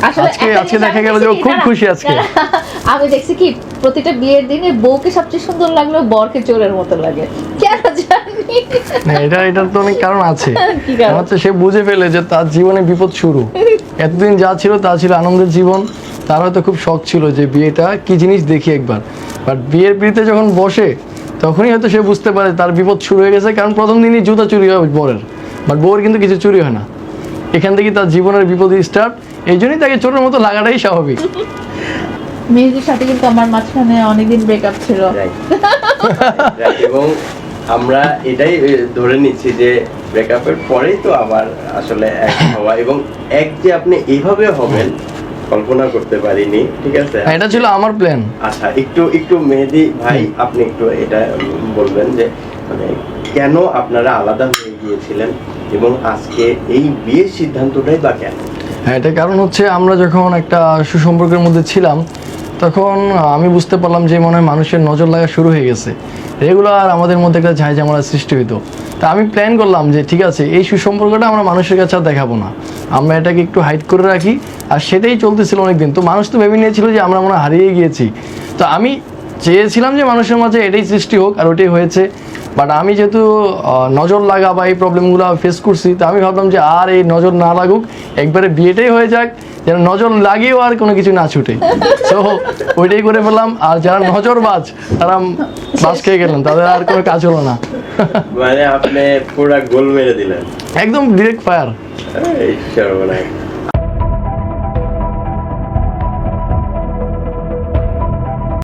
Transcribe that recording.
আজকে দেখা গেল যে ও খুব খুশি আজকে। আমি দেখছি কি প্রতিটা বিয়ের দিনে বউকে সবচেয়ে সুন্দর লাগলো, বরকে চোরের মতো লাগে, কেন জানি না, এটার তো অনেক কারণ আছে। কি কারণ? হচ্ছে সে বুঝে ফেলে যে তার জীবনে বিপদ শুরু। এতদিন যা ছিল তা ছিল আনন্দের জীবন, তার হয়তো খুব শখ ছিল যে বিয়েটা কি জিনিস দেখি একবার, বাট বিয়ের পিড়িতে যখন বসে তখনই হয়তো সে বুঝতে পারে তার বিপদ শুরু হয়ে গেছে। কারণ প্রথম দিনই জুতা চুরি হয় বরের, বাট বউয়ের কিন্তু কিছু চুরি হয় না। এখান থেকে তার জীবনের বিপদ স্টার্ট, এই জন্যই তাকে চোরের মতো লাগাটাই স্বাভাবিক। মেহেদির সাথে কিন্তু আমার মাঝখানে অনেকদিন ব্রেকআপ ছিল। এবং আমরা এটাই ধরে নিচ্ছি যে ব্রেকআপের পরেই তো আবার আসলে এক হওয়া, এবং এক যে আপনি এইভাবে হবেন কল্পনা করতে পারিনি। ঠিক আছে, এটা ছিল আমার প্ল্যান। আচ্ছা, একটু মেহেদি ভাই আপনি একটু এটা বলবেন যে মানে কেন আপনারা আলাদা হয়ে গিয়েছিলেন এবং আজকে এই বিয়ের সিদ্ধান্তটাই বা কেন? হ্যাঁ, এটা কারণ হচ্ছে আমরা যখন একটা সুসম্পর্কের মধ্যে ছিলাম তখন আমি বুঝতে পারলাম যে মনে হয় মানুষের নজর লাগা শুরু হয়ে গেছে, রেগুলার আমাদের মধ্যে একটা ঝাই ঝামেলা সৃষ্টি হইতো। তা আমি প্ল্যান করলাম যে ঠিক আছে, এই সুসম্পর্কটা আমরা মানুষের কাছে আর দেখাবো না, আমরা এটাকে একটু হাইড করে রাখি। আর সেটাই চলতেছিল অনেকদিন। তো মানুষ তো ভেবে নিয়েছিল যে আমরা মনে হয় হারিয়ে গিয়েছি। তো আমি চেয়েছিলাম যে মানুষের মাঝে এটাই সৃষ্টি হোক, আর ওটাই হয়েছে। বাট আমি যেহেতু নজর লাগা বা এই প্রবলেমগুলো ফেস করছি, তো আমি ভাবলাম যে আর এই নজর না লাগুক, একবারে বিয়েটাই হয়ে যাক, যেন নজর লাগিয়েও আর কোনো কিছু না ছুটে। তো ওইটাই করে ফেললাম। আর যারা নজরবাজ তারা বাস খেয়ে গেলেন, তাদের আর কোনো কাজ হলো না। মানে আপনি পুরা গোল মেরে দিলেন, একদম ডিরেক্ট ফায়ার। এই সর্বনাশ।